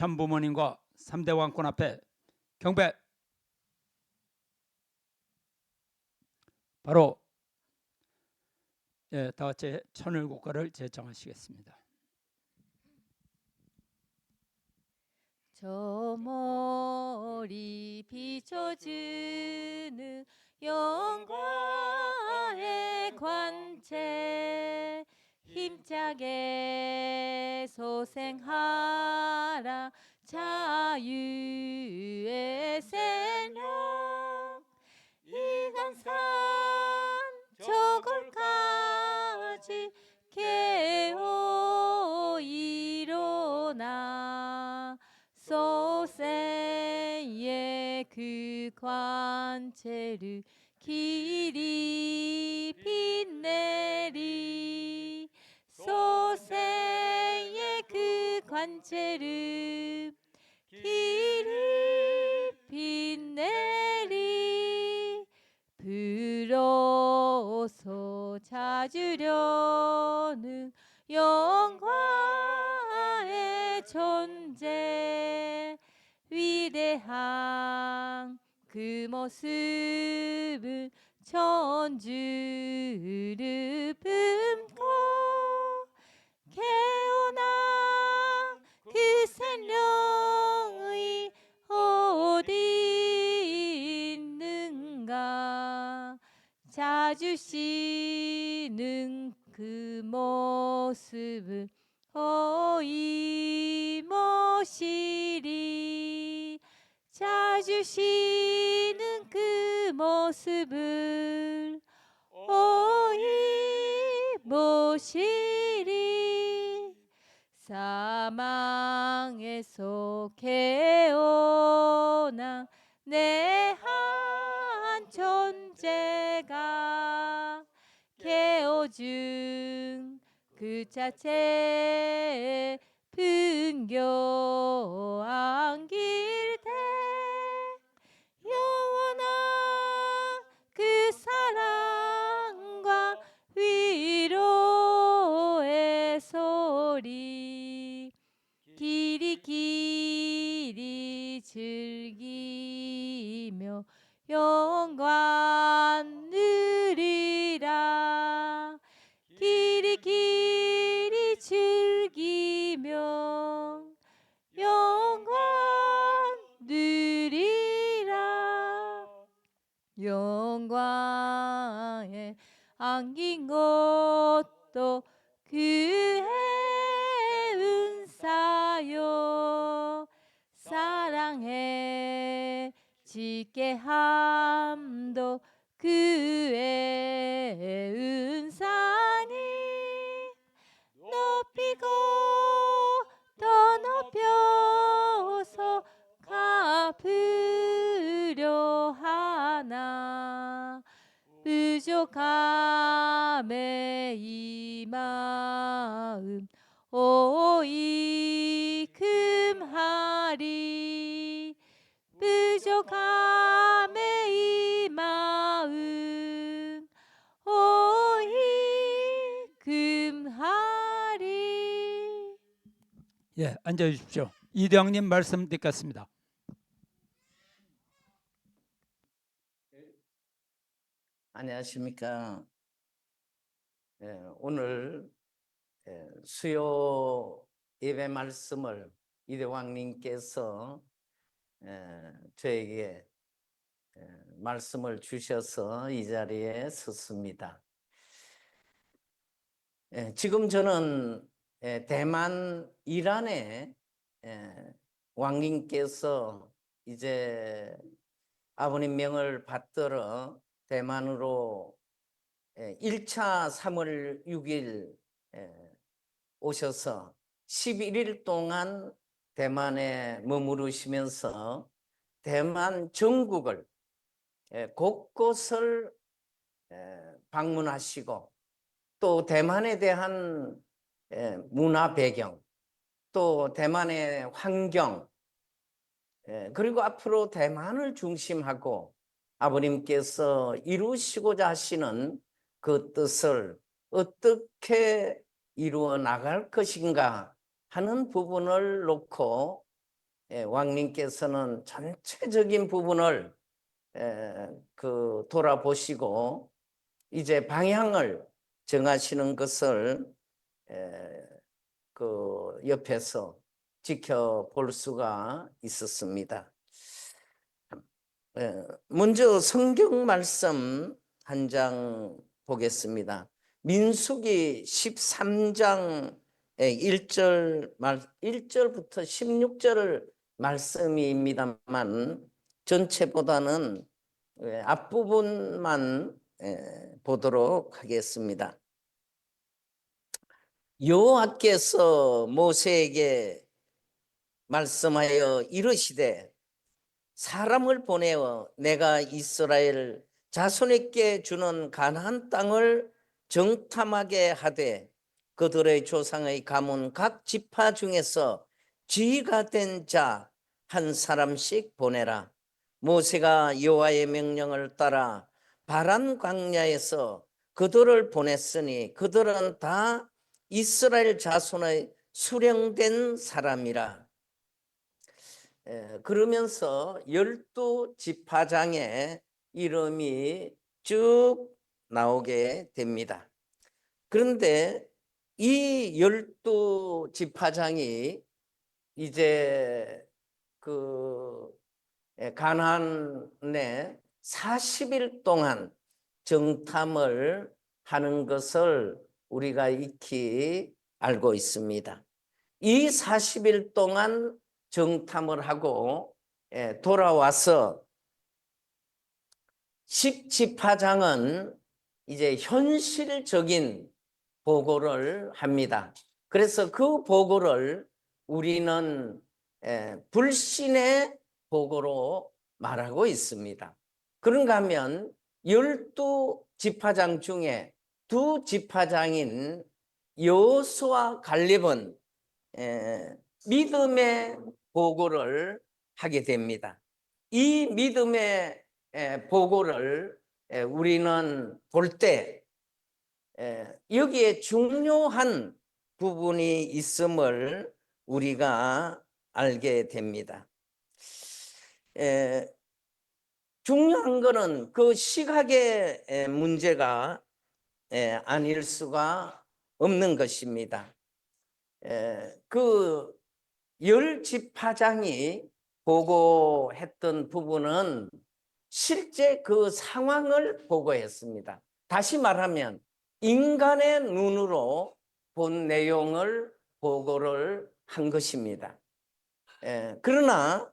현 부모님과 3대 왕권 앞에 경배. 바로 다 같이 천을국가를 제청하시겠습니다. 저 멀리 비춰주는 영광의 관체 힘차게 소생하라 자유의 새벽 이간산 저골까지 깨어 일어나 소생의 그 관체를 길이 빛내리 소생의 그 관체를 길이 빛내리 불어서 찾으려는 영광의 존재 위대한 그 모습을 천주를 품고 깨어나 그 생명이 어디 있는가 찾으시는 그 모습을 어이모시리 찾으시는 그 모습을 어이모시리 사망에서 깨어난 내 한 존재가 깨어준 그 자체에 분교한 길대 영원한 그 사랑과 위로의 소리 길이 길이 즐기며 영광 누리라 길이 길이 즐기며 영광 누리라 영광에 안긴 것도 그의 은사요 사랑해 짓게 함도 그의 은사니 높이고 더 높여서 갚으려 하나 부족함에 이 마음 오이 금하리 부족함에 이 마음 오이 금하리. 예, 앉아 주십시오. 이대왕님 말씀 듣겠습니다. 안녕하십니까. 오늘 수요 예배 말씀을 이대왕님께서 저에게 말씀을 주셔서 이 자리에 섰습니다. 지금 저는 대만 이란의 왕님께서 이제 아버님 명을 받들어 대만으로 1차 3월 6일 오셔서 11일 동안 대만에 머무르시면서 대만 전국을 곳곳을 방문하시고 또 대만에 대한 문화 배경 또 대만의 환경 그리고 앞으로 대만을 중심하고 아버님께서 이루시고자 하시는 그 뜻을 어떻게 이루어 나갈 것인가 하는 부분을 놓고 왕님께서는 전체적인 부분을 돌아보시고 이제 방향을 정하시는 것을 옆에서 지켜볼 수가 있었습니다. 먼저 성경 말씀 한 장 보겠습니다. 민수기 13장 1절부터 16절 말씀입니다만 전체보다는 앞부분만 보도록 하겠습니다. 여호와께서 모세에게 말씀하여 이르시되 사람을 보내어 내가 이스라엘 자손에게 주는 가나안 땅을 정탐하게 하되 그들의 조상의 가문 각 지파 중에서 지위가 된 자 한 사람씩 보내라. 모세가 여호와의 명령을 따라 바란 광야에서 그들을 보냈으니 그들은 다 이스라엘 자손의 수령된 사람이라. 그러면서 12지파장의 이름이 쭉 나오게 됩니다. 그런데 이 12지파장이 이제 가나안에 40일 동안 정탐을 하는 것을 우리가 익히 알고 있습니다. 이 40일 동안 정탐을 하고 돌아와서 10지파장은 이제 현실적인 보고를 합니다. 그래서 그 보고를 우리는 불신의 보고로 말하고 있습니다. 그런가 하면 12지파장 중에 2지파장인 여호수아 갈렙은 믿음의 보고를 하게 됩니다. 이 믿음의 보고를 우리는 볼 때 여기에 중요한 부분이 있음을 우리가 알게 됩니다. 중요한 것은 그 시각의 문제가 아닐 수가 없는 것입니다. 그 10지파장이 보고했던 부분은 실제 그 상황을 보고했습니다. 다시 말하면 인간의 눈으로 본 내용을 보고를 한 것입니다. 그러나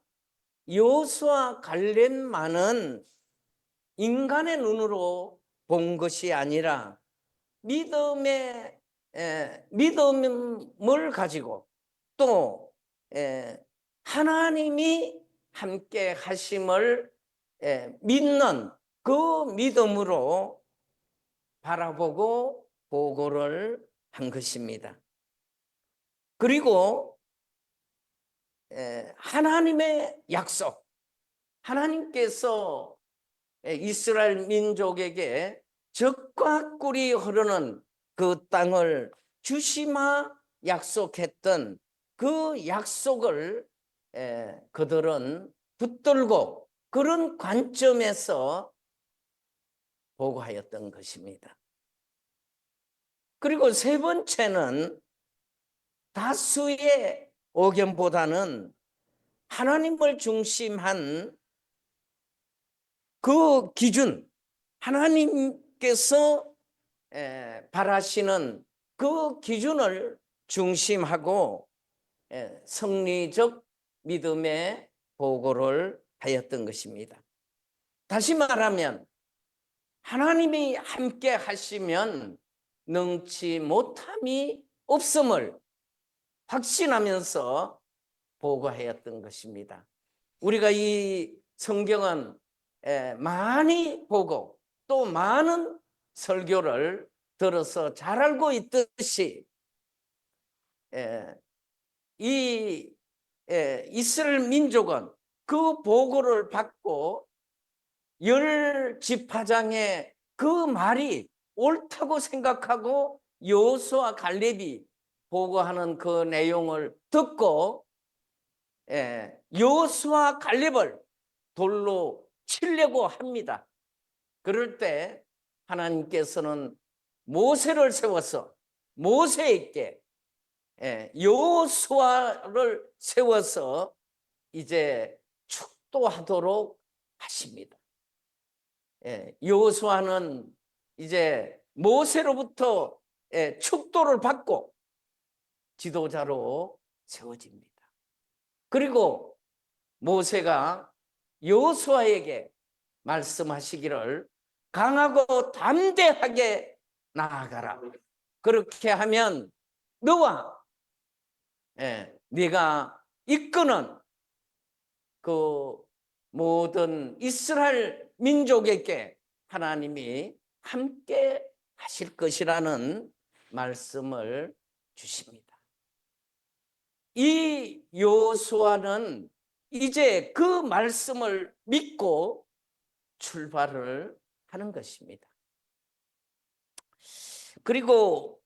여호수아 갈렙만은 인간의 눈으로 본 것이 아니라 믿음을 가지고 또 하나님이 함께 하심을 믿는 그 믿음으로 바라보고 보고를 한 것입니다. 그리고 하나님의 약속, 하나님께서 이스라엘 민족에게 젖과 꿀이 흐르는 그 땅을 주시마 약속했던 그 약속을 그들은 붙들고 그런 관점에서 보고하였던 것입니다. 그리고 세 번째는 다수의 의견보다는 하나님을 중심한 그 기준, 하나님께서 바라시는 그 기준을 중심하고 성리적 믿음의 보고를 하였던 것입니다. 다시 말하면 하나님이 함께 하시면 능치 못함이 없음을 확신하면서 보고하였던 것입니다. 우리가 이 성경은 많이 보고 또 많은 설교를 들어서 잘 알고 있듯이 이 이스라엘 민족은 그 보고를 받고 10지파장의 그 말이 옳다고 생각하고 여호수아 갈렙이 보고하는 그 내용을 듣고 여호수아 갈렙을 돌로 치려고 합니다. 그럴 때 하나님께서는 모세를 세워서 모세에게 여호수아를 세워서 이제 축도하도록 하십니다. 여호수아는 이제 모세로부터 축도를 받고 지도자로 세워집니다. 그리고 모세가 여호수아에게 말씀하시기를 강하고 담대하게 나아가라. 그렇게 하면 너와 네가 이끄는 그 모든 이스라엘 민족에게 하나님이 함께 하실 것이라는 말씀을 주십니다. 이 여호수아는 이제 그 말씀을 믿고 출발을 하는 것입니다. 그리고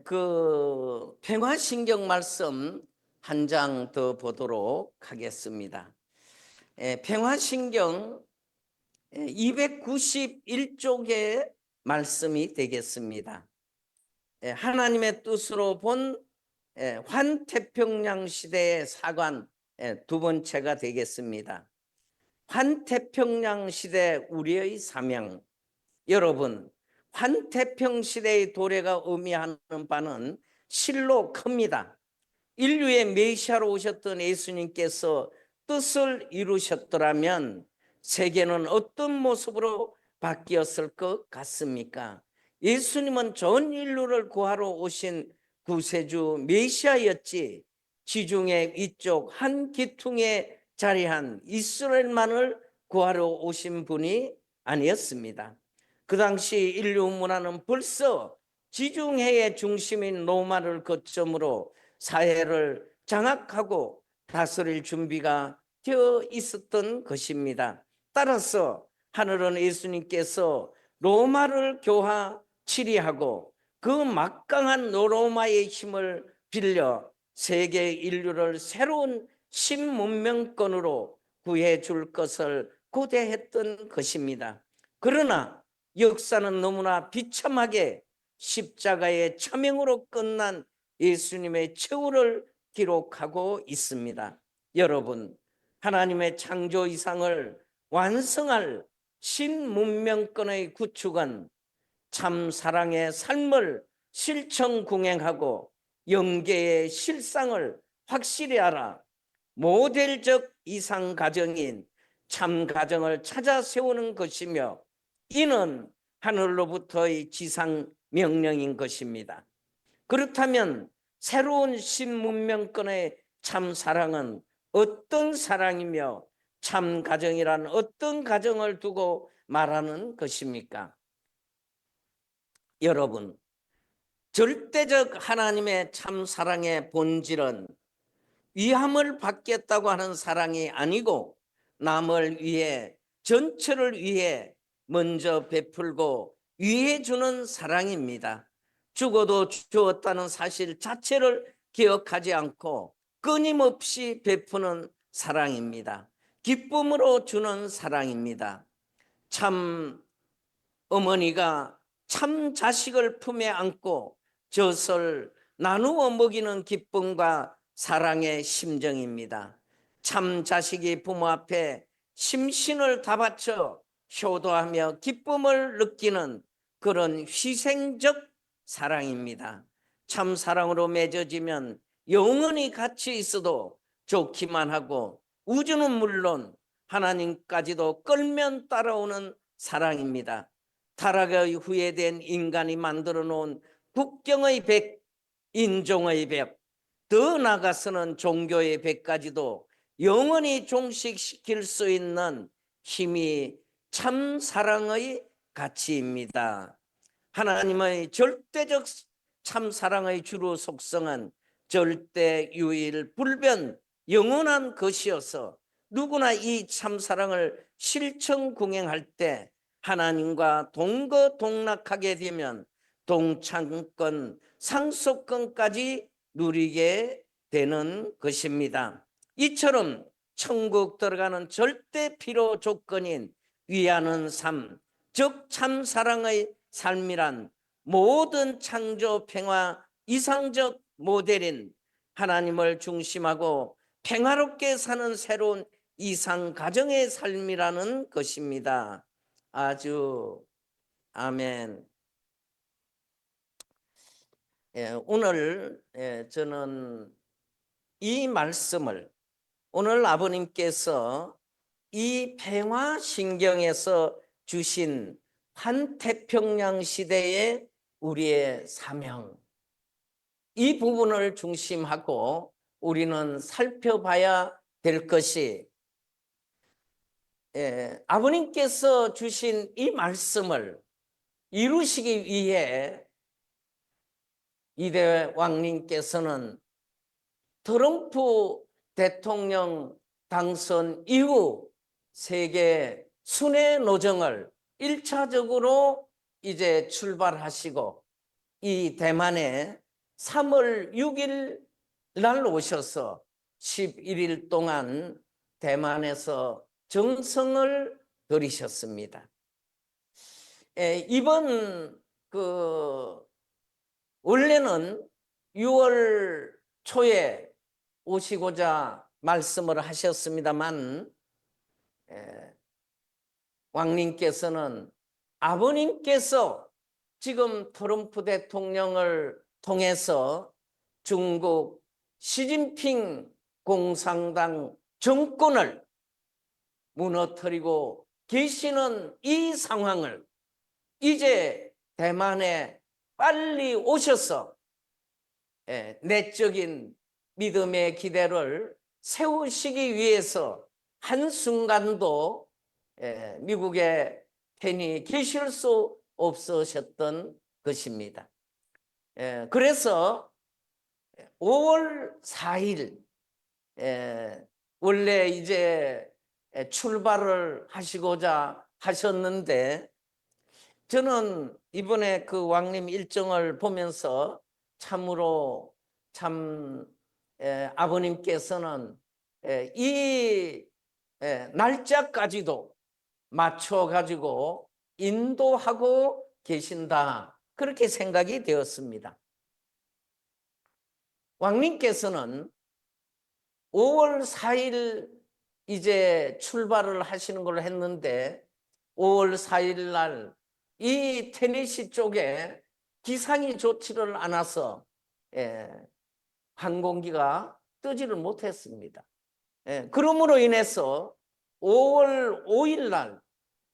그 평화신경 말씀 한 장 더 보도록 하겠습니다. 평화신경 291쪽의 말씀이 되겠습니다. 하나님의 뜻으로 본 환태평양 시대의 사관 두 번째가 되겠습니다. 환태평양 시대 우리의 사명. 여러분, 환태평 시대의 도래가 의미하는 바는 실로 큽니다. 인류의 메시아로 오셨던 예수님께서 뜻을 이루셨더라면 세계는 어떤 모습으로 바뀌었을 것 같습니까? 예수님은 전 인류를 구하러 오신 구세주 메시아였지 지중해 이쪽 한 기퉁에 자리한 이스라엘만을 구하러 오신 분이 아니었습니다. 그 당시 인류 문화는 벌써 지중해의 중심인 로마를 거점으로 사회를 장악하고 다스릴 준비가 되어 있었던 것입니다. 따라서 하늘은 예수님께서 로마를 교화 치리하고 그 막강한 로마의 힘을 빌려 세계 인류를 새로운 신문명권으로 구해줄 것을 고대했던 것입니다. 그러나 역사는 너무나 비참하게 십자가의 처명으로 끝난 예수님의 최후를 기록하고 있습니다. 여러분, 하나님의 창조 이상을 완성할 신문명권의 구축은 참 사랑의 삶을 실천 궁행하고 영계의 실상을 확실히 알아 모델적 이상 가정인 참 가정을 찾아 세우는 것이며 이는 하늘로부터의 지상 명령인 것입니다. 그렇다면 새로운 신문명권의 참 사랑은 어떤 사랑이며 참 가정이란 어떤 가정을 두고 말하는 것입니까? 여러분, 절대적 하나님의 참 사랑의 본질은 위함을 받겠다고 하는 사랑이 아니고 남을 위해 전체를 위해 먼저 베풀고 위해 주는 사랑입니다. 죽어도 주었다는 사실 자체를 기억하지 않고 끊임없이 베푸는 사랑입니다. 기쁨으로 주는 사랑입니다. 참 어머니가 참 자식을 품에 안고 젖을 나누어 먹이는 기쁨과 사랑의 심정입니다. 참 자식이 부모 앞에 심신을 다 바쳐 효도하며 기쁨을 느끼는 그런 희생적 사랑입니다. 참 사랑으로 맺어지면 영원히 같이 있어도 좋기만 하고 우주는 물론 하나님까지도 끌면 따라오는 사랑입니다. 타락의 후회된 인간이 만들어 놓은 국경의 백, 인종의 백, 더 나아가서는 종교의 백까지도 영원히 종식시킬 수 있는 힘이 참 사랑의 가치입니다. 하나님의 절대적 참 사랑의 주로 속성은 절대 유일 불변 영원한 것이어서 누구나 이 참 사랑을 실천 궁행할 때 하나님과 동거동락하게 되면 동창권, 상속권까지 누리게 되는 것입니다. 이처럼 천국 들어가는 절대 필요 조건인 위하는 삶, 즉 참 사랑의 삶이란 모든 창조 평화 이상적 모델인 하나님을 중심하고 평화롭게 사는 새로운 이상 가정의 삶이라는 것입니다. 아주 아멘. 오늘 저는 이 말씀을 오늘 아버님께서 이 평화신경에서 주신 환태평양 시대의 우리의 사명, 이 부분을 중심하고 우리는 살펴봐야 될 것이, 아버님께서 주신 이 말씀을 이루시기 위해 이대 왕님께서는 트럼프 대통령 당선 이후 세계 순회 노정을 1차적으로 이제 출발하시고 이 대만에 3월 6일 날 오셔서 11일 동안 대만에서 정성을 들이셨습니다. 이번 원래는 6월 초에 오시고자 말씀을 하셨습니다만, 왕님께서는 아버님께서 지금 트럼프 대통령을 통해서 중국 시진핑 공산당 정권을 무너뜨리고 계시는 이 상황을 이제 대만에 빨리 오셔서 내적인 믿음의 기대를 세우시기 위해서 한순간도 미국에 편히 계실 수 없으셨던 것입니다. 그래서 5월 4일 원래 이제 출발을 하시고자 하셨는데, 저는 이번에 그 왕님 일정을 보면서 참으로 아버님께서는 이 날짜까지도 맞춰가지고 인도하고 계신다, 그렇게 생각이 되었습니다. 왕님께서는 5월 4일 이제 출발을 하시는 걸 했는데 5월 4일 날 이 테네시 쪽에 기상이 좋지를 않아서 항공기가 뜨지를 못했습니다. 그러므로 인해서 5월 5일 날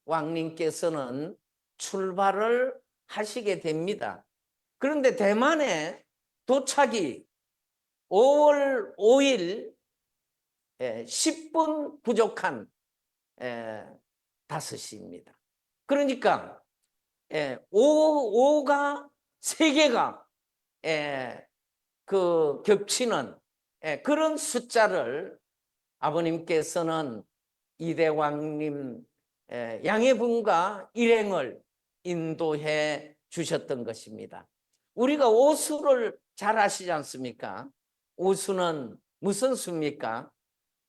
왕님께서는 출발을 하시게 됩니다. 그런데 대만에 도착이 5월 5일 10분 부족한 5시입니다. 그러니까 5가 3개가 겹치는 그런 숫자를 아버님께서는 이대왕님 양해분과 일행을 인도해 주셨던 것입니다. 우리가 오수를 잘 아시지 않습니까? 오수는 무슨 수입니까?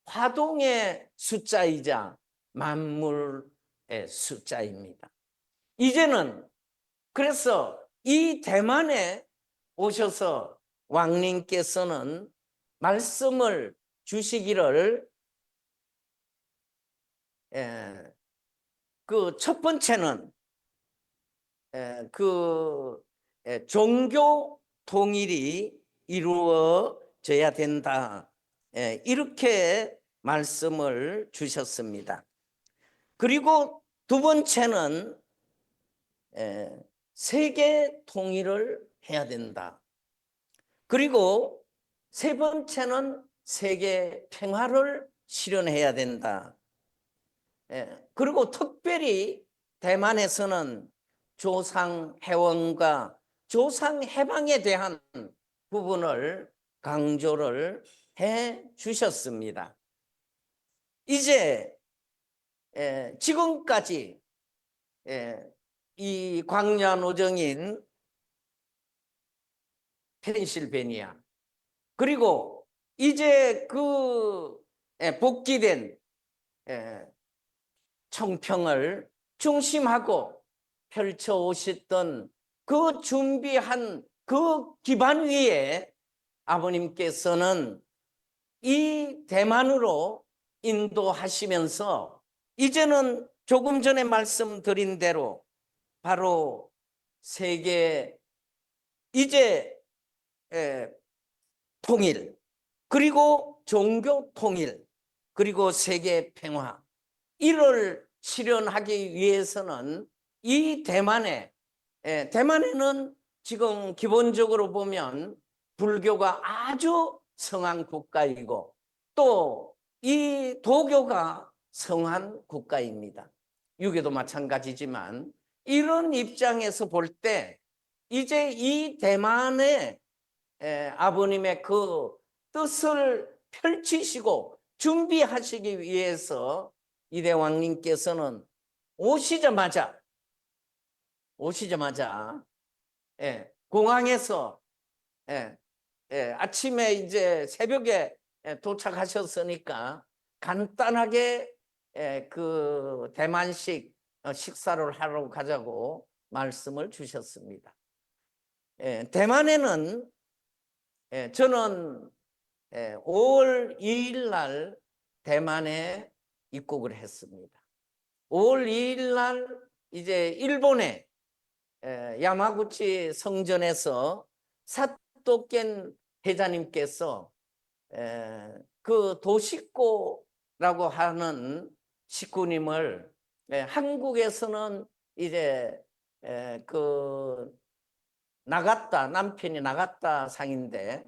화동의 숫자이자 만물의 숫자입니다. 이제는 그래서 이 대만에 오셔서 왕님께서는 말씀을 주시기를, 그 첫 번째는 종교 통일이 이루어져야 된다, 이렇게 말씀을 주셨습니다. 그리고 두 번째는 세계 통일을 해야 된다. 그리고 세 번째는 세계 평화를 실현해야 된다. 그리고 특별히 대만에서는 조상 해원과 조상 해방에 대한 부분을 강조를 해 주셨습니다. 이제 지금까지 이 광야 노정인 펜실베니아, 그리고 이제 그 복귀된 청평을 중심하고 펼쳐 오셨던 그 준비한 그 기반 위에 아버님께서는 이 대만으로 인도하시면서 이제는 조금 전에 말씀드린 대로 바로 세계 이제 통일, 그리고 종교 통일, 그리고 세계 평화, 이를 실현하기 위해서는 이 대만에는 지금 기본적으로 보면 불교가 아주 성한 국가이고 또 이 도교가 성한 국가입니다. 유교도 마찬가지지만 이런 입장에서 볼 때 이제 이 대만의 아버님의 그 뜻을 펼치시고 준비하시기 위해서 이대왕님께서는 오시자마자 공항에서 아침에 이제 새벽에 도착하셨으니까 간단하게 그 대만식 식사를 하러 가자고 말씀을 주셨습니다. 대만에는 저는 5월 2일 날 대만에 입국을 했습니다. 5월 2일 날 이제 일본의 야마구치 성전에서 사토켄 회장님께서 그 도시코라고 하는 식구님을 한국에서는 이제 그 남편이 나갔다 상인데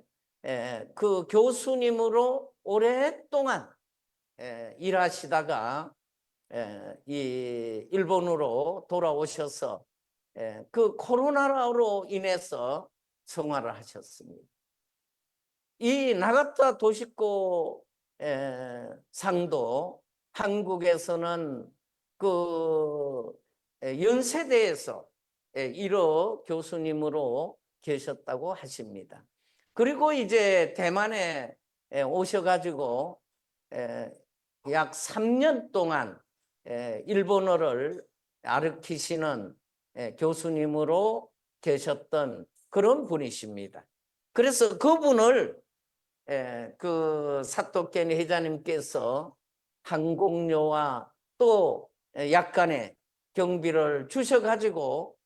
그 교수님으로 오랫동안 일하시다가 이 일본으로 돌아오셔서 그 코로나로 인해서 성화를 하셨습니다. 이 나가타 도시코 상도 한국에서는 그 연세대에서 1호 교수님으로 계셨다고 하십니다. 그리고 이제 대만에 오셔가지고 약 3년 동안 일본어를 가르치시는 교수님으로 계셨던 그런 분이십니다. 그래서 그분을 그 사토켄 회장님께서 항공료와 또 약간의 경비를 주셔가지고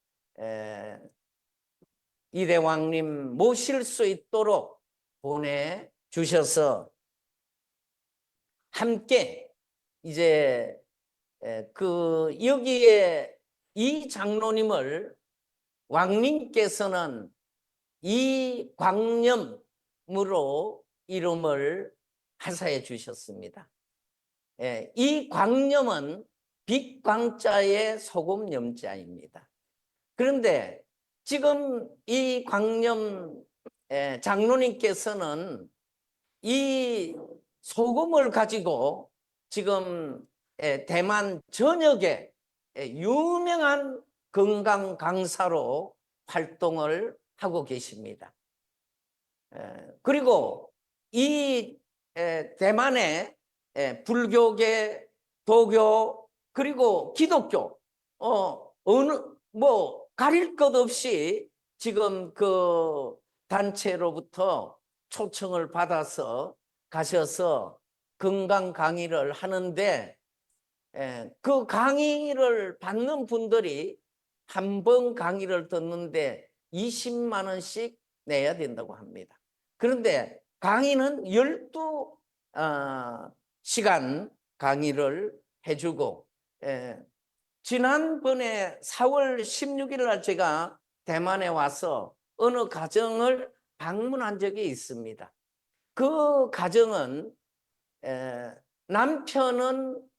이대왕님 모실 수 있도록 보내주셔서 함께 이제 그 여기에 이 장로님을 왕님께서는 이광념으로 이름을 하사해 주셨습니다. 이 광념은 빛광자의 소금 염자입니다. 그런데 지금 이 광념 장로님께서는 이 소금을 가지고 지금 대만 전역에 유명한 건강 강사로 활동을 하고 계십니다. 그리고 이 대만의 불교계, 도교, 그리고 기독교 어느 뭐 가릴 것 없이 지금 그 단체로부터 초청을 받아서 가셔서 건강 강의를 하는데 그 강의를 받는 분들이 한 번 강의를 듣는데 20만 원씩 내야 된다고 합니다. 그런데 강의는 12시간 강의를 해주고 지난번에 4월 16일 날 제가 대만에 와서 어느 가정을 방문한 적이 있습니다. 그 가정은 남편은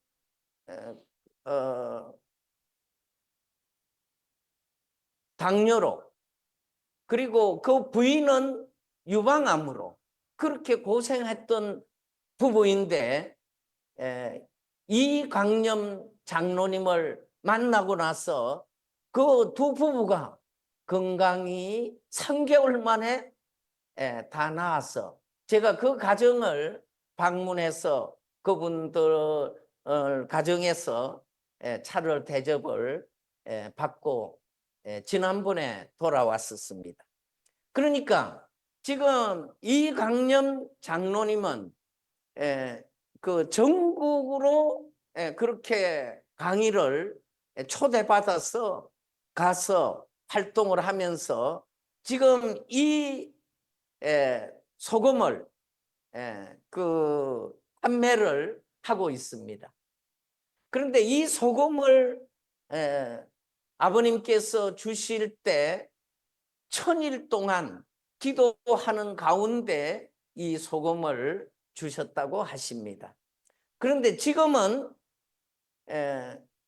당뇨로, 그리고 그 부인은 유방암으로 그렇게 고생했던 부부인데 이광념 장로님을 만나고 나서 그 두 부부가 건강이 3개월 만에 다 나아서 제가 그 가정을 방문해서 그분들 가정에서 차를 대접을 받고 지난번에 돌아왔었습니다. 그러니까 지금 이강념 장로님은 그 전국으로 그렇게 강의를 초대받아서 가서 활동을 하면서 지금 이 소금을 그 판매를 하고 있습니다. 그런데 이 소금을 아버님께서 주실 때 1000일 동안 기도하는 가운데 이 소금을 주셨다고 하십니다. 그런데 지금은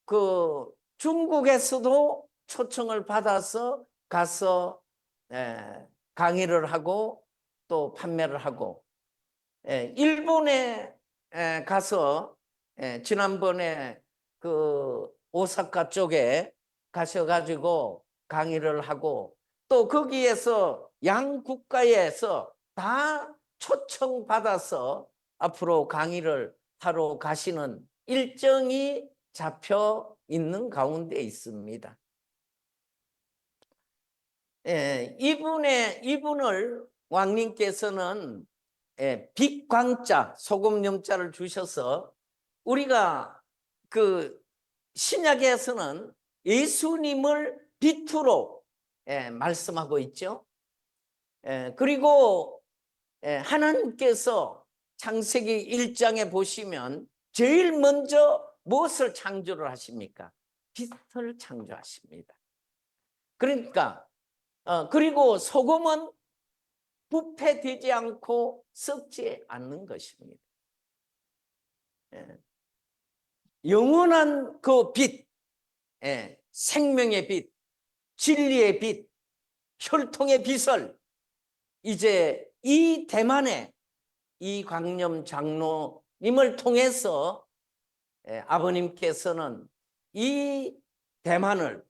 그 중국에서도 초청을 받아서 가서 강의를 하고 또 판매를 하고, 일본에 가서 지난번에 그 오사카 쪽에 가셔가지고 강의를 하고, 또 거기에서 양 국가에서 다 초청받아서 앞으로 강의를 하러 가시는 일정이 잡혀 있는 가운데 있습니다. 이분을 왕님께서는 빛광자, 소금염자를 주셔서, 우리가 그 신약에서는 예수님을 빛으로 말씀하고 있죠. 그리고 하나님께서 창세기 1장에 보시면 제일 먼저 무엇을 창조를 하십니까? 빛을 창조하십니다. 그러니까 그리고 소금은 부패되지 않고 썩지 않는 것입니다. 영원한 그 빛, 생명의 빛, 진리의 빛, 혈통의 빛을 이제 이 대만의 이광념 장로님을 통해서 아버님께서는 이 대만을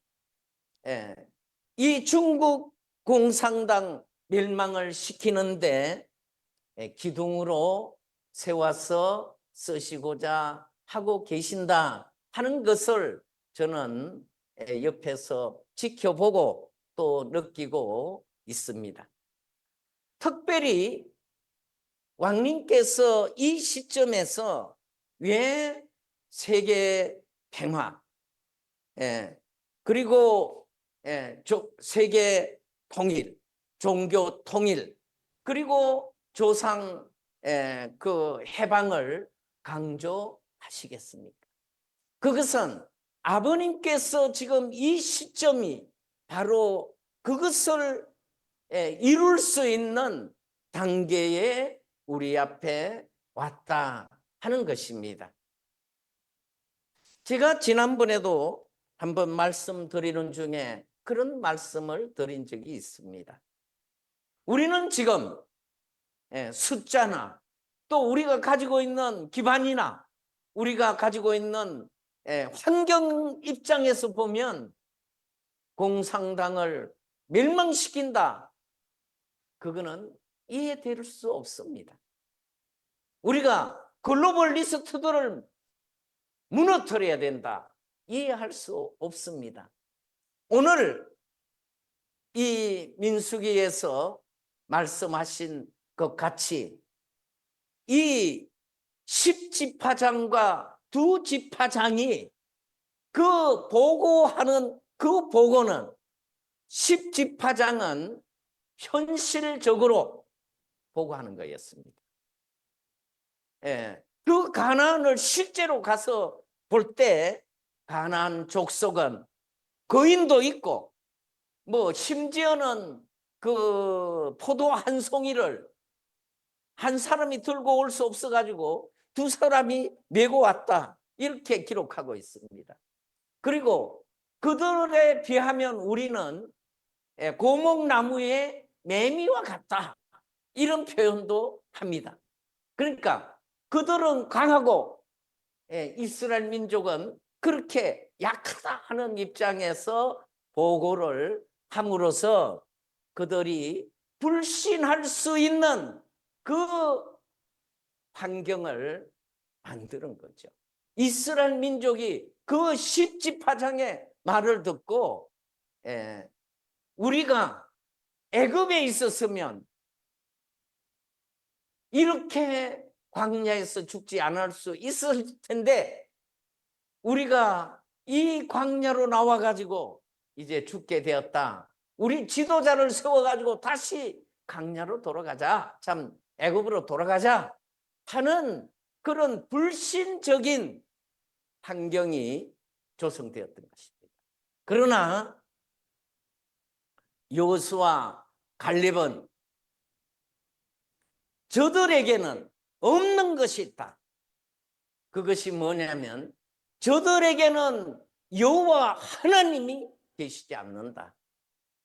이 중국 공산당 멸망을 시키는데 기둥으로 세워서 쓰시고자 하고 계신다 하는 것을 저는 옆에서 지켜보고 또 느끼고 있습니다. 특별히 왕님께서 이 시점에서 왜 세계 평화, 그리고 세계 통일, 종교 통일, 그리고 조상 그 해방을 강조하시겠습니까? 그것은 아버님께서 지금 이 시점이 바로 그것을 이룰 수 있는 단계에 우리 앞에 왔다 하는 것입니다. 제가 지난번에도 한번 말씀드리는 중에 그런 말씀을 드린 적이 있습니다. 우리는 지금 숫자나 또 우리가 가지고 있는 기반이나 우리가 가지고 있는 환경 입장에서 보면 공산당을 멸망시킨다, 그거는 이해될 수 없습니다. 우리가 글로벌 리스트들을 무너뜨려야 된다, 이해할 수 없습니다. 오늘 이 민수기에서 말씀하신 것 같이 이 10지파장과 2지파장이 그 보고하는 그 보고는 10지파장은 현실적으로 보고하는 거였습니다. 그 가나안을 실제로 가서 볼 때 가나안 족속은 거인도 있고 뭐 심지어는 그 포도 한 송이를 한 사람이 들고 올 수 없어 가지고 2사람이 메고 왔다, 이렇게 기록하고 있습니다. 그리고 그들에 비하면 우리는 고목나무의 매미와 같다, 이런 표현도 합니다. 그러니까 그들은 강하고 이스라엘 민족은 그렇게 약하다 하는 입장에서 보고를 함으로써 그들이 불신할 수 있는 그 환경을 만드는 거죠. 이스라엘 민족이 그 10지파장의 말을 듣고 우리가 애굽에 있었으면 이렇게 광야에서 죽지 않을 수 있을 텐데 우리가 이 광야로 나와가지고 이제 죽게 되었다. 우리 지도자를 세워가지고 다시 광야로 돌아가자. 참 애굽으로 돌아가자 하는 그런 불신적인 환경이 조성되었던 것입니다. 그러나 여호수아 갈렙은 저들에게는 없는 것이 있다. 그것이 뭐냐면 저들에게는 여호와 하나님이 계시지 않는다.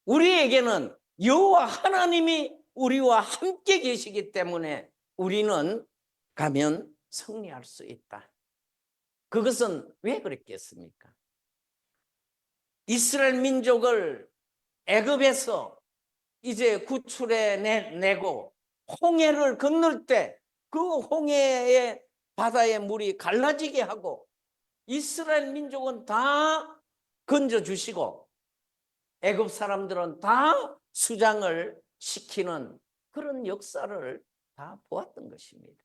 우리에게는 여호와 하나님이 우리와 함께 계시기 때문에 우리는 가면 승리할 수 있다. 그것은 왜 그랬겠습니까? 이스라엘 민족을 애굽에서 이제 구출해 내고 홍해를 건널 때 그 홍해의 바다의 물이 갈라지게 하고 이스라엘 민족은 다 건져주시고 애굽 사람들은 다 수장을 시키는 그런 역사를 다 보았던 것입니다.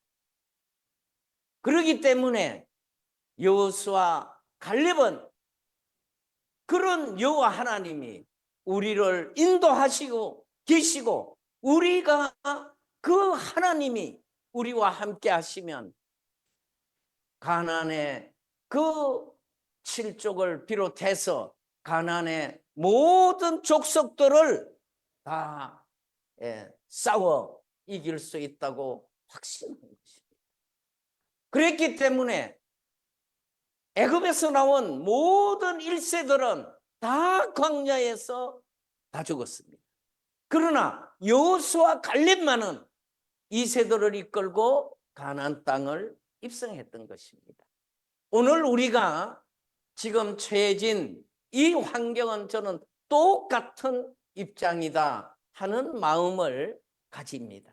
그렇기 때문에 여호수아 갈렙은 그런 여호와 하나님이 우리를 인도하시고 계시고 우리가 그 하나님이 우리와 함께 하시면 가나안의 그 7족을 비롯해서 가나안의 모든 족속들을 다 싸워 이길 수 있다고 확신한 것입니다. 그랬기 때문에 애굽에서 나온 모든 1세들은 다 광야에서 다 죽었습니다. 그러나 여호수아 갈렙만은 2세들을 이끌고 가나안 땅을 입성했던 것입니다. 오늘 우리가 지금 처해진 이 환경은 저는 똑같은 입장이다 하는 마음을 가집니다.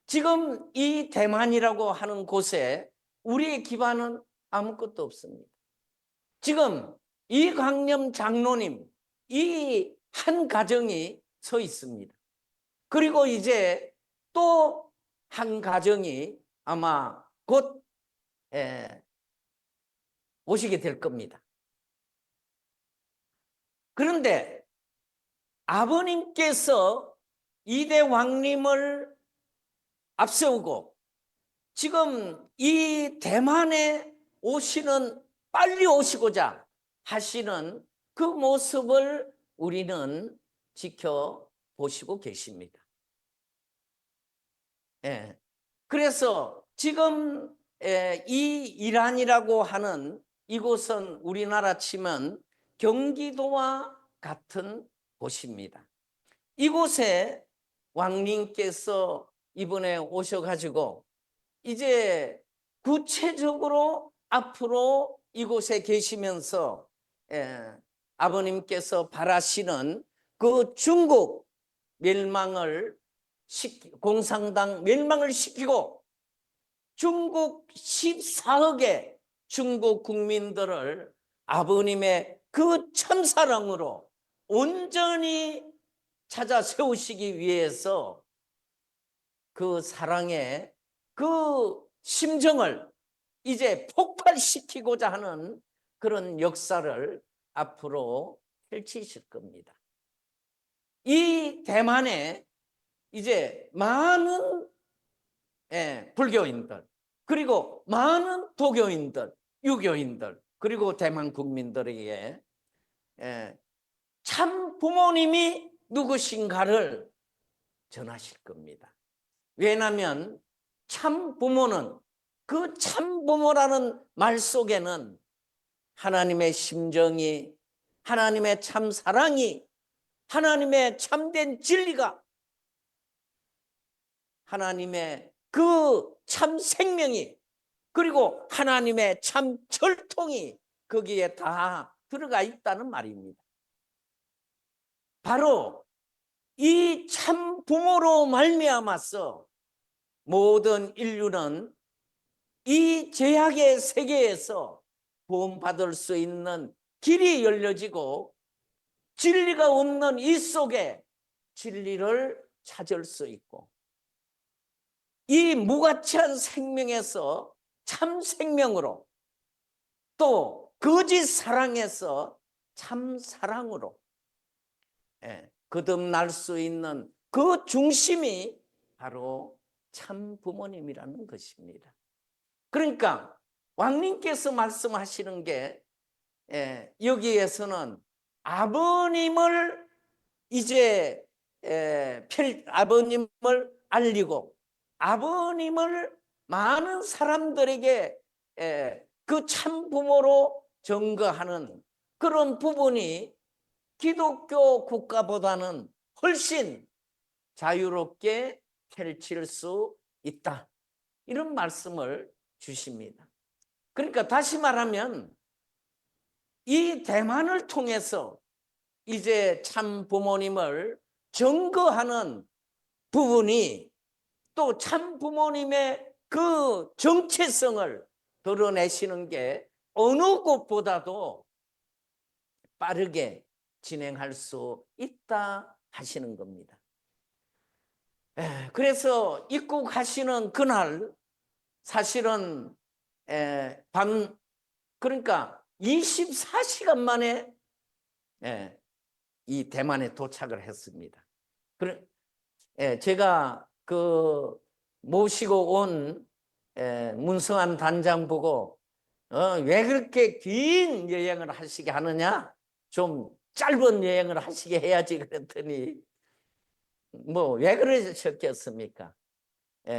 지금 이 대만이라고 하는 곳에 우리의 기반은 아무것도 없습니다. 지금 이 광염 장로님 이 한 가정이 서 있습니다. 그리고 이제 또 한 가정이 아마 곧 오시게 될 겁니다. 그런데 아버님께서 이대 왕님을 앞세우고 지금 이 대만에 오시는 빨리 오시고자 하시는 그 모습을 우리는 지켜보시고 계십니다. 그래서 지금 이 이란이라고 하는 이곳은 우리나라 치면 경기도와 같은 곳입니다. 이곳에 왕님께서 이번에 오셔가지고 이제 구체적으로 앞으로 이곳에 계시면서 아버님께서 바라시는 그 중국 멸망을 공산당 멸망을 시키고 중국 14억의 중국 국민들을 아버님의 그 참사랑으로 온전히 찾아 세우시기 위해서 그 사랑의 그 심정을 이제 폭발시키고자 하는 그런 역사를 앞으로 펼치실 겁니다. 이 대만에 이제 많은 불교인들 그리고 많은 도교인들, 유교인들 그리고 대만 국민들에게 참 부모님이 누구신가를 전하실 겁니다. 왜냐하면 참 부모는 그 참 부모라는 말 속에는 하나님의 심정이 하나님의 참 사랑이 하나님의 참된 진리가 하나님의 그 참 생명이 그리고 하나님의 참 절통이 거기에 다 들어가 있다는 말입니다. 바로 이 참 부모로 말미암아서 모든 인류는 이 죄악의 세계에서 구원받을 수 있는 길이 열려지고 진리가 없는 이 속에 진리를 찾을 수 있고 이 무가치한 생명에서 참 생명으로 또 거짓 사랑에서 참 사랑으로 거듭날 수 있는 그 중심이 바로 참 부모님이라는 것입니다. 그러니까 왕님께서 말씀하시는 게 여기에서는 아버님을 이제 아버님을 알리고 아버님을 많은 사람들에게 그 참 부모로 증거하는 그런 부분이 기독교 국가보다는 훨씬 자유롭게 펼칠 수 있다. 이런 말씀을 주십니다. 그러니까 다시 말하면 이 대만을 통해서 이제 참 부모님을 증거하는 부분이 또 참 부모님의 그 정체성을 드러내시는 게 어느 곳보다도 빠르게 진행할 수 있다 하시는 겁니다. 그래서 입국하시는 그날 사실은 그러니까 24시간 만에 이 대만에 도착을 했습니다. 제가 그 모시고 온 문성한 단장 보고 왜 그렇게 긴 여행을 하시게 하느냐? 좀 짧은 여행을 하시게 해야지 그랬더니 뭐 왜 그러셨겠습니까?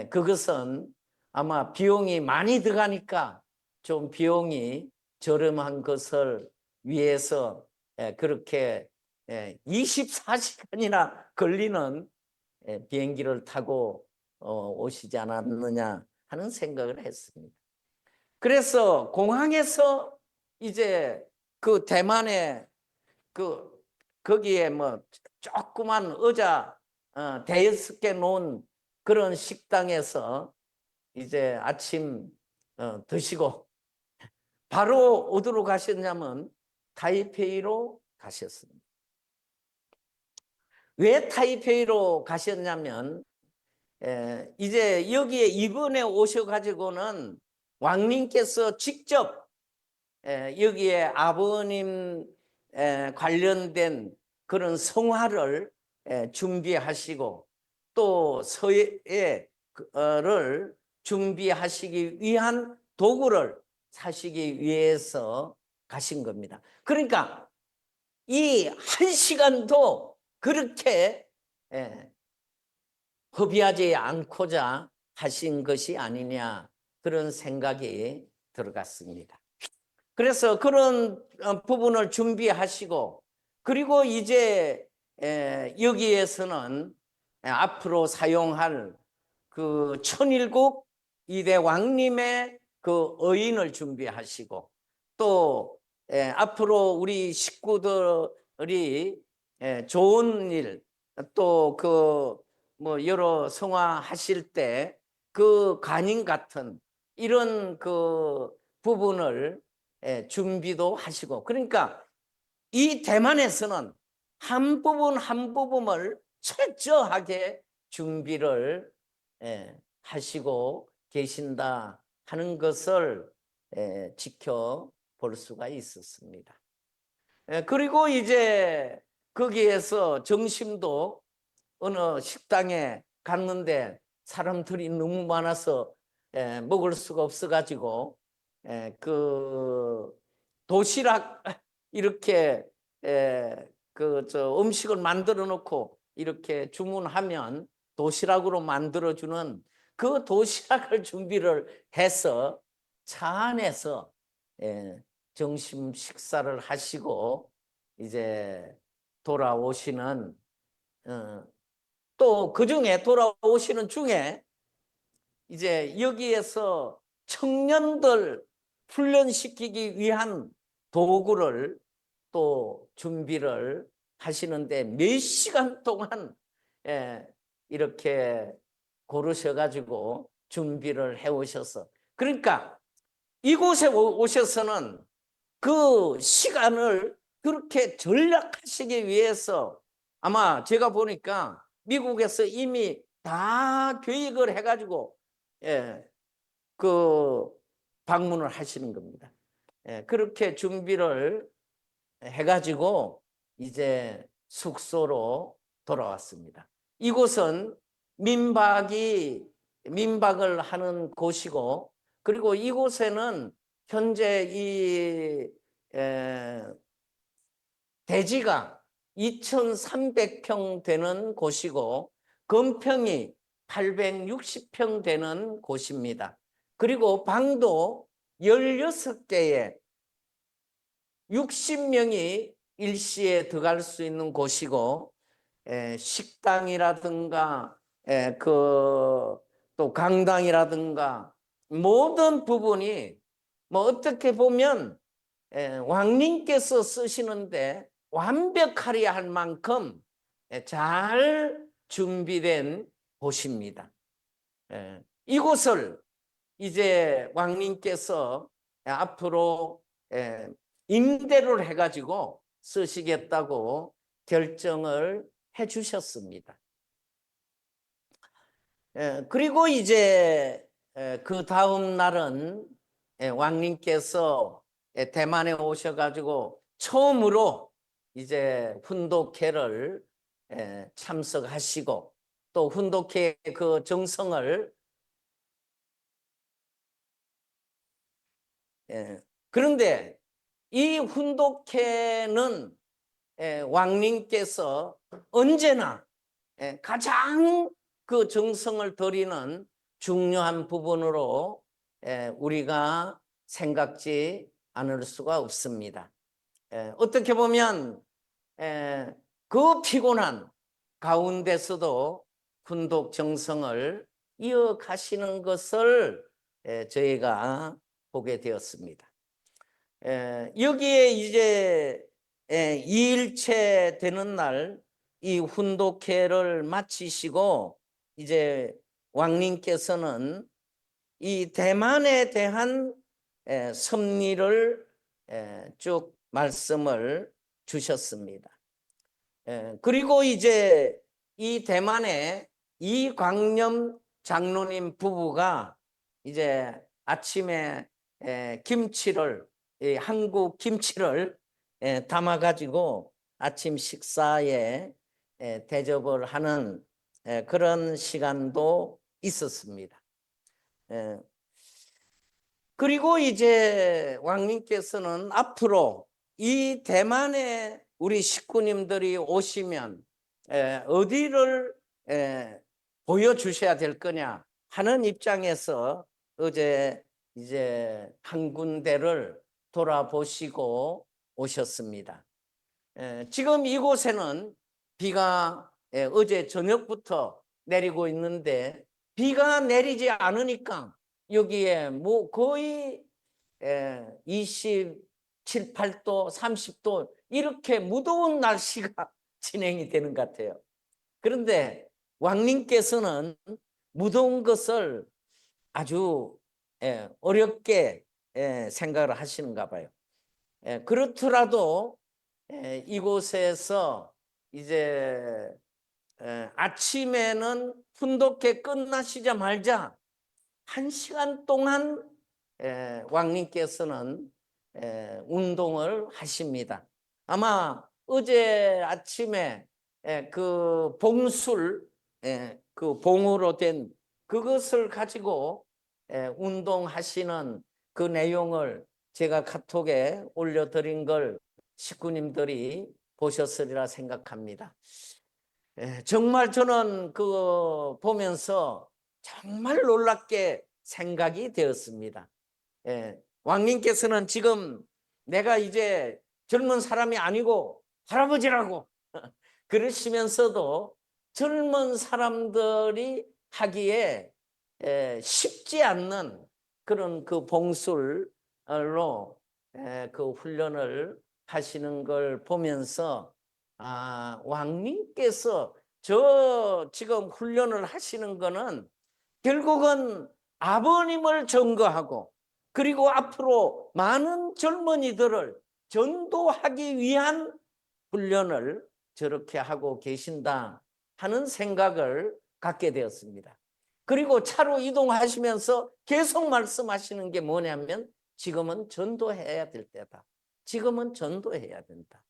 그것은 아마 비용이 많이 들어가니까 좀 비용이 저렴한 것을 위해서 그렇게 24시간이나 걸리는 비행기를 타고 오시지 않았느냐 하는 생각을 했습니다. 그래서 공항에서 이제 그 대만에 거기에 뭐 조그만 의자 대여섯 개 놓은 그런 식당에서 이제 아침 드시고 바로 어디로 가셨냐면 타이페이로 가셨습니다. 왜 타이페이로 가셨냐면 이제 여기에 이번에 오셔가지고는 왕님께서 직접 여기에 아버님 관련된 그런 성화를 준비하시고 또 서예를 준비하시기 위한 도구를 사시기 위해서 가신 겁니다. 그러니까 이 한 시간도 그렇게 허비하지 않고자 하신 것이 아니냐 그런 생각이 들어갔습니다. 그래서 그런 부분을 준비하시고 그리고 이제 여기에서는 앞으로 사용할 그 천일국 이대 왕님의 그 의인을 준비하시고 또 앞으로 우리 식구들이 좋은 일 또 그 뭐 여러 성화하실 때 그 간인 같은 이런 그 부분을 준비도 하시고 그러니까 이 대만에서는 한 부분 한 부분을 철저하게 준비를 하시고 계신다 하는 것을 지켜볼 수가 있었습니다. 그리고 이제 거기에서 점심도 어느 식당에 갔는데 사람들이 너무 많아서 먹을 수가 없어가지고 그 도시락 이렇게 그 음식을 만들어 놓고 이렇게 주문하면 도시락으로 만들어주는 그 도시락을 준비를 해서 차 안에서 점심 식사를 하시고 이제 돌아오시는 또 그중에 돌아오시는 중에 이제 여기에서 청년들 훈련시키기 위한 도구를 또 준비를 하시는데 몇 시간 동안 이렇게 고르셔가지고 준비를 해오셔서 그러니까 이곳에 오셔서는 그 시간을 그렇게 전략하시기 위해서 아마 제가 보니까 미국에서 이미 다 계획을 해가지고 그 방문을 하시는 겁니다. 그렇게 준비를 해가지고 이제 숙소로 돌아왔습니다. 이곳은 민박을 하는 곳이고, 그리고 이곳에는 현재 이 대지가 2,300평 되는 곳이고 건평이 860평 되는 곳입니다. 그리고 방도 16개에 60명이 일시에 들어갈 수 있는 곳이고 식당이라든가 또 강당이라든가 모든 부분이 뭐 어떻게 보면 왕님께서 쓰시는데 완벽하리 할 만큼 잘 준비된 곳입니다. 이곳을 이제 왕님께서 앞으로 임대를 해가지고 쓰시겠다고 결정을 해 주셨습니다. 그리고 이제 그 다음 날은 왕님께서 대만에 오셔가지고 처음으로 이제 훈독회를 참석하시고 또 훈독회 그 정성을 그런데 이 훈독회는 왕님께서 언제나 가장 그 정성을 들이는 중요한 부분으로 우리가 생각지 않을 수가 없습니다. 어떻게 보면 그 피곤한 가운데서도 훈독 정성을 이어가시는 것을 저희가 보게 되었습니다. 여기에 이제 2일째 되는 날 이 훈독회를 마치시고 이제 왕님께서는 이 대만에 대한 섭리를 쭉 말씀을 주셨습니다. 그리고 이제 이 대만에 이광념 장로님 부부가 이제 아침에 김치를 한국 김치를 담아 가지고 아침 식사에 대접을 하는 그런 시간도 있었습니다. 그리고 이제 왕님께서는 앞으로 이 대만에 우리 식구님들이 오시면 어디를 보여주셔야 될 거냐 하는 입장에서 어제 이제 한 군데를 돌아보시고 오셨습니다. 지금 이곳에는 비가 어제 저녁부터 내리고 있는데 비가 내리지 않으니까 여기에 뭐 거의 27, 8도, 30도 이렇게 무더운 날씨가 진행이 되는 것 같아요. 그런데 왕님께서는 무더운 것을 아주 어렵게 생각을 하시는가 봐요. 그렇더라도 이곳에서 이제 아침에는 훈독회 끝나시자마자 1시간 동안 왕님께서는 운동을 하십니다. 아마 어제 아침에 그 봉술, 그 봉으로 된 그것을 가지고 운동하시는 그 내용을 제가 카톡에 올려드린 걸 식구님들이 보셨으리라 생각합니다. 정말 저는 그거 보면서 정말 놀랍게 생각이 되었습니다. 왕님께서는 지금 내가 이제 젊은 사람이 아니고 할아버지라고 그러시면서도 젊은 사람들이 하기에 쉽지 않는 그런 그 봉술로 그 훈련을 하시는 걸 보면서 왕님께서 저 지금 훈련을 하시는 거는 결국은 아버님을 증거하고 그리고 앞으로 많은 젊은이들을 전도하기 위한 훈련을 저렇게 하고 계신다 하는 생각을 갖게 되었습니다. 그리고 차로 이동하시면서 계속 말씀하시는 게 뭐냐면 지금은 전도해야 될 때다. 지금은 전도해야 된다.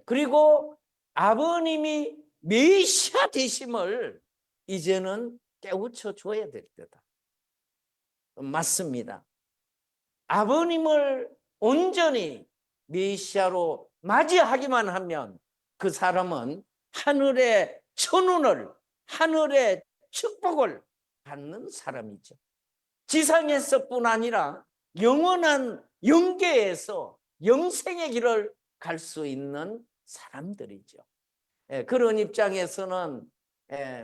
그리고 아버님이 메시아 되심을 이제는 깨우쳐 줘야 될 때다. 맞습니다. 아버님을 온전히 메시아로 맞이하기만 하면 그 사람은 하늘의 천운을, 하늘의 축복을 받는 사람이죠. 지상에서뿐 아니라 영원한 영계에서 영생의 길을 갈 수 있는 사람들이죠. 그런 입장에서는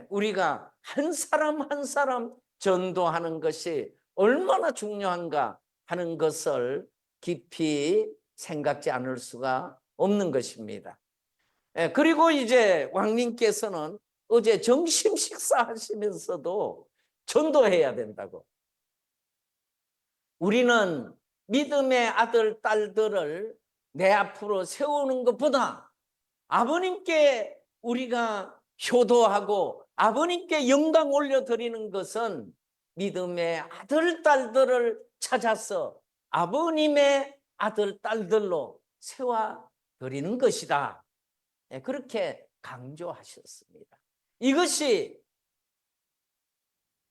우리가 한 사람 한 사람 전도하는 것이 얼마나 중요한가 하는 것을 깊이 생각지 않을 수가 없는 것입니다. 그리고 이제 왕님께서는 어제 점심 식사하시면서도 전도해야 된다고. 우리는 믿음의 아들, 딸들을 내 앞으로 세우는 것보다 아버님께 우리가 효도하고 아버님께 영광 올려드리는 것은 믿음의 아들, 딸들을 찾아서 아버님의 아들, 딸들로 세워드리는 것이다. 그렇게 강조하셨습니다. 이것이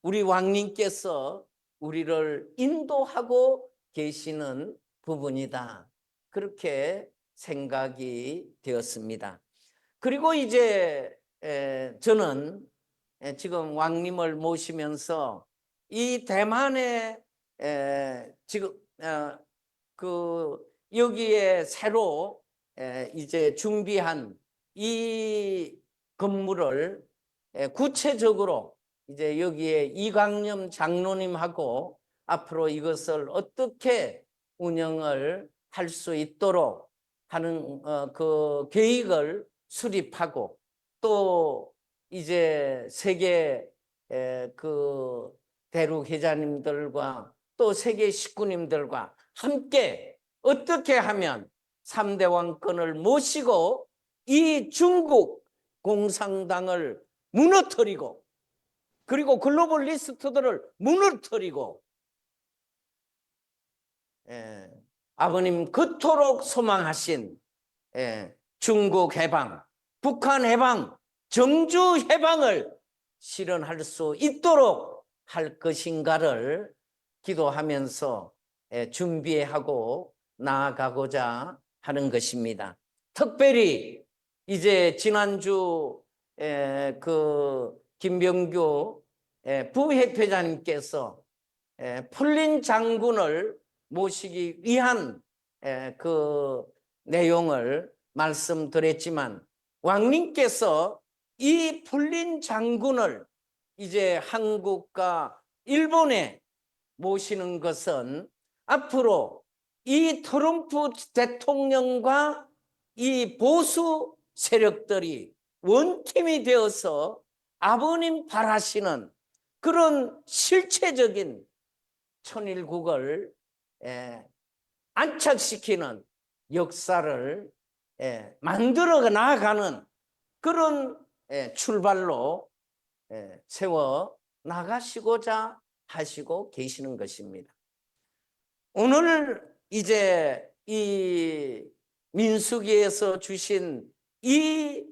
우리 왕님께서 우리를 인도하고 계시는 부분이다. 그렇게 생각이 되었습니다. 그리고 이제 저는 지금 왕님을 모시면서 이 대만에 지금 그 여기에 새로 이제 준비한 이 건물을 구체적으로 이제 여기에 이광념 장로님하고 앞으로 이것을 어떻게 운영을 할 수 있도록 하는 그 계획을 수립하고 또 이제 세계 그 대륙 회장님들과 또 세계 식구님들과 함께 어떻게 하면 3대 왕권을 모시고 이 중국 공산당을 무너뜨리고 그리고 글로벌리스트들을 무너뜨리고 아버님 그토록 소망하신 중국 해방, 북한 해방, 정주 해방을 실현할 수 있도록 할 것인가를 기도하면서 준비하고 나아가고자 하는 것입니다. 특별히 이제 지난주 그 김병규 부협회장님께서 폴린 장군을 모시기 위한 그 내용을 말씀드렸지만 왕님께서 이 폴린 장군을 이제 한국과 일본에 모시는 것은 앞으로 이 트럼프 대통령과 이 보수 세력들이 원팀이 되어서 아버님 바라시는 그런 실체적인 천일국을 안착시키는 역사를 만들어 나가는 그런 출발로 세워 나가시고자 하시고 계시는 것입니다. 오늘 이제 이 민수기에서 주신 이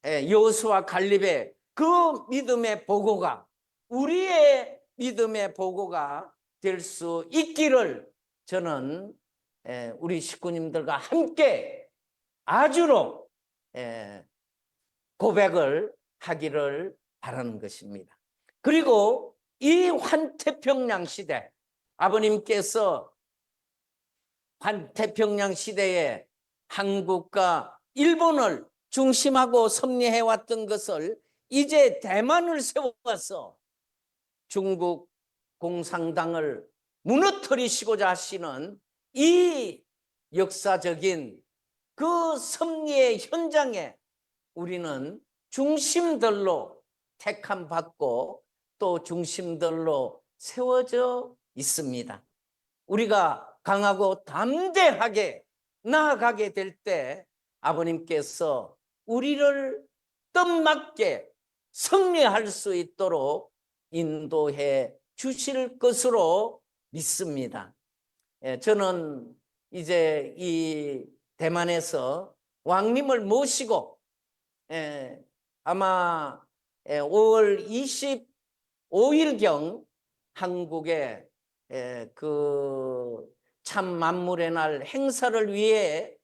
여호수아 갈렙의 그 믿음의 보고가 우리의 믿음의 보고가 될 수 있기를 저는 우리 식구님들과 함께 아주로 고백을 하기를 바라는 것입니다. 그리고 이 환태평양 시대 아버님께서 환태평양 시대에 한국과 일본을 중심하고 섭리해왔던 것을 이제 대만을 세워서 중국 공산당을 무너뜨리시고자 하시는 이 역사적인 그 섭리의 현장에 우리는 중심들로 택함받고 또 중심들로 세워져 있습니다. 우리가 강하고 담대하게 나아가게 될 때 아버님께서 우리를 뜻맞게 승리할 수 있도록 인도해 주실 것으로 믿습니다. 저는 이제 이 대만에서 왕님을 모시고 아마 5월 25일경 한국에 그 참 만물의 날 행사를 위해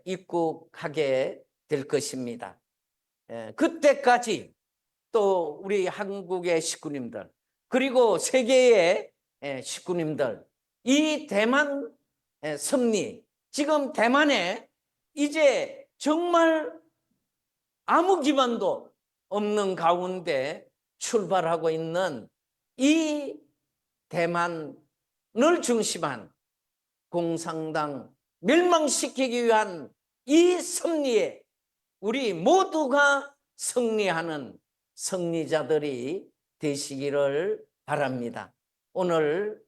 입국하게 될 것입니다. 그때까지 또 우리 한국의 식구님들 그리고 세계의 식구님들 이 대만 섭리 지금 대만에 이제 정말 아무 기반도 없는 가운데 출발하고 있는 이 대만을 중심한 공산당 멸망시키기 위한 이 섭리에 우리 모두가 승리하는 승리자들이 되시기를 바랍니다. 오늘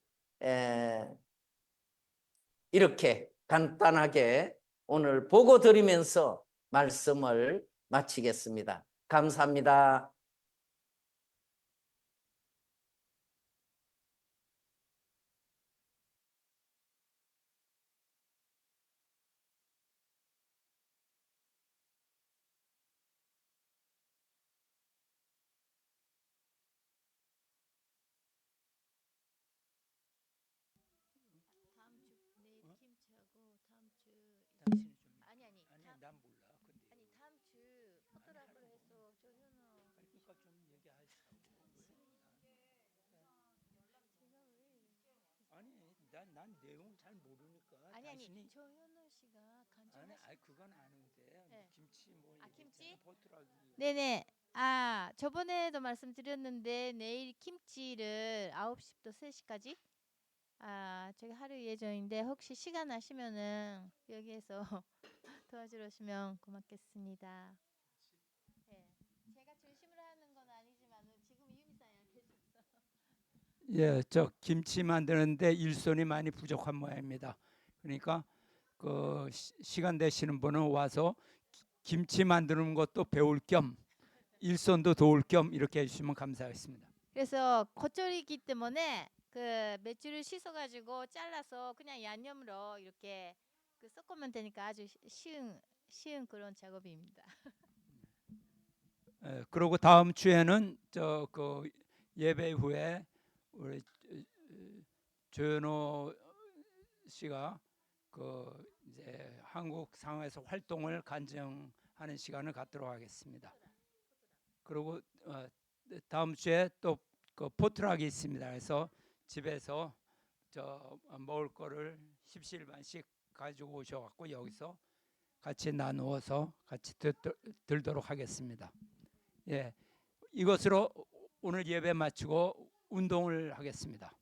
이렇게 간단하게 오늘 보고 드리면서 말씀을 마치겠습니다. 감사합니다. 난 내용 잘 모르니까. 아니 조현우 씨가 그건 아는데 네. 김치 뭐 김치? 포트라기. 네네. 저번에도 말씀드렸는데 내일 김치를 9시부터 3시까지 저기 하루 예정인데 혹시 시간 나시면은 여기에서 도와주러 오시면 고맙겠습니다. 네. 제가 중심으로 하는 건 아니지만 지금 유미사님께서 예, 저 김치 만드는데 일손이 많이 부족한 모양입니다. 그러니까 그 시간 되시는 분은 와서 김치 만드는 것도 배울 겸 일손도 도울 겸 이렇게 해주시면 감사하겠습니다. 그래서 겉절이기 때문에 그 메추를 씻어가지고 잘라서 그냥 양념으로 이렇게 섞으면 되니까 아주 쉬운 그런 작업입니다. 그리고 다음 주에는 저 그 예배 후에 우리 조현호 씨가 그 이제 한국 상황에서 활동을 간증하는 시간을 갖도록 하겠습니다. 그리고 다음 주에 또 그 포트락이 있습니다. 그래서 집에서 저 먹을 거를 십시일반씩 가지고 오셔갖고 여기서 같이 나누어서 같이 들도록 하겠습니다. 예, 이것으로 오늘 예배 마치고 운동을 하겠습니다.